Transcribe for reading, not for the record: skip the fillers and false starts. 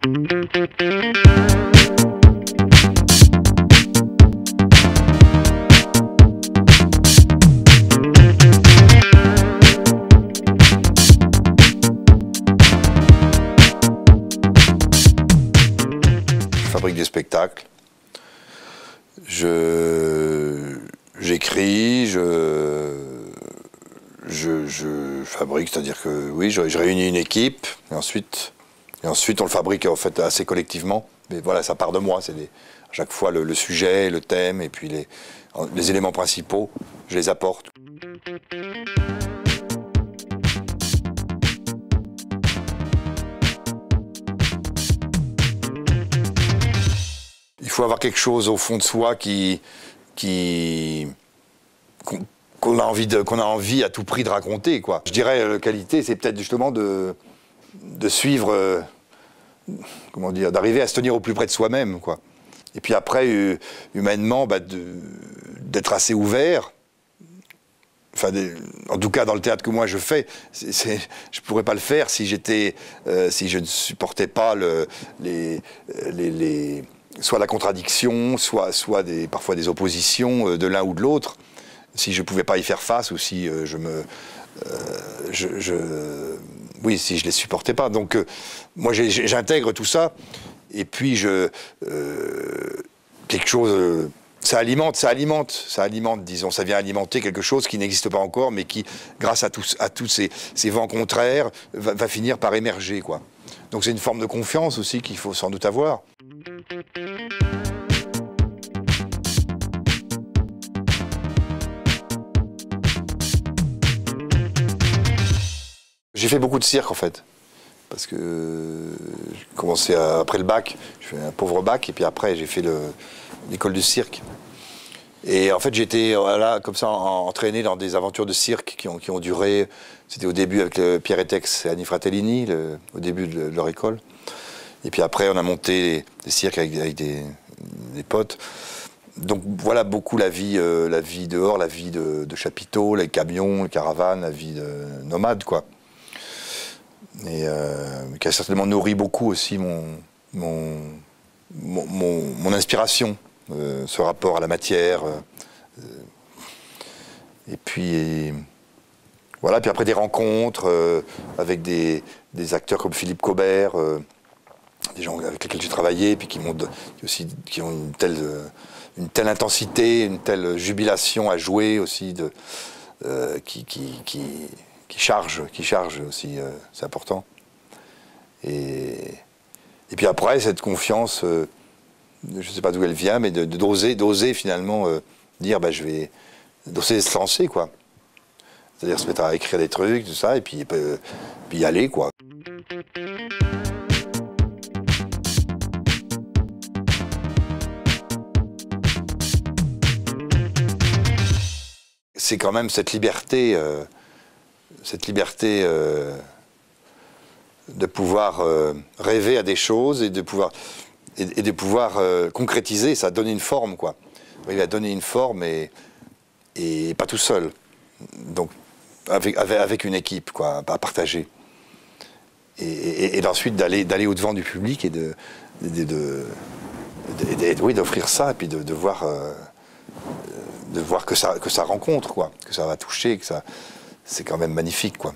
Je fabrique des spectacles, j'écris, je fabrique, c'est-à-dire que oui, je réunis une équipe et ensuite on le fabrique en fait assez collectivement. Mais voilà, ça part de moi, c'est à chaque fois le sujet, le thème et puis les éléments principaux, je les apporte. Il faut avoir quelque chose au fond de soi qu'on a envie à tout prix de raconter, quoi. Je dirais la qualité, c'est peut-être justement de suivre, comment dire, d'arriver à se tenir au plus près de soi-même, quoi. Et puis après, humainement, d'être assez ouvert. Enfin, en tout cas, dans le théâtre que moi je fais, je pourrais pas le faire si si je ne supportais pas soit la contradiction, soit parfois des oppositions de l'un ou de l'autre. Si je pouvais pas y faire face ou si oui, si je les supportais pas. Donc moi j'intègre tout ça et puis quelque chose, ça alimente, disons, ça vient alimenter quelque chose qui n'existe pas encore, mais qui, grâce à tous ces vents contraires, va finir par émerger, quoi. Donc c'est une forme de confiance aussi qu'il faut sans doute avoir. J'ai fait beaucoup de cirque en fait, parce que j'ai commencé après le bac, je fais un pauvre bac, et puis après j'ai fait l'école de cirque. Et en fait j'ai été là, comme ça, entraîné dans des aventures de cirque qui ont duré, c'était au début avec Pierre Etex et Annie Fratellini, au début de leur école. Et puis après on a monté des cirques avec des potes. Donc voilà beaucoup la vie dehors, la vie de chapiteaux, les camions, les caravanes, la vie de nomade, quoi. Et qui a certainement nourri beaucoup aussi mon inspiration, ce rapport à la matière. Et puis voilà, puis après des rencontres avec des acteurs comme Philippe Cobert, des gens avec lesquels j'ai travaillé, puis qui ont une telle intensité, une telle jubilation à jouer aussi, qui charge aussi, c'est important. Et puis après, cette confiance, je ne sais pas d'où elle vient, mais d'oser finalement dire, je vais d'oser se lancer, quoi. C'est-à-dire se mettre à écrire des trucs, tout ça, et puis y aller, quoi. C'est quand même cette liberté de pouvoir rêver à des choses et de pouvoir concrétiser, ça donne une forme, quoi. Il a donné une forme et pas tout seul. Donc avec une équipe, quoi, à partager. Et ensuite d'aller au-devant du public et d'offrir ça et puis de voir que ça rencontre, quoi, que ça va toucher, c'est quand même magnifique, quoi.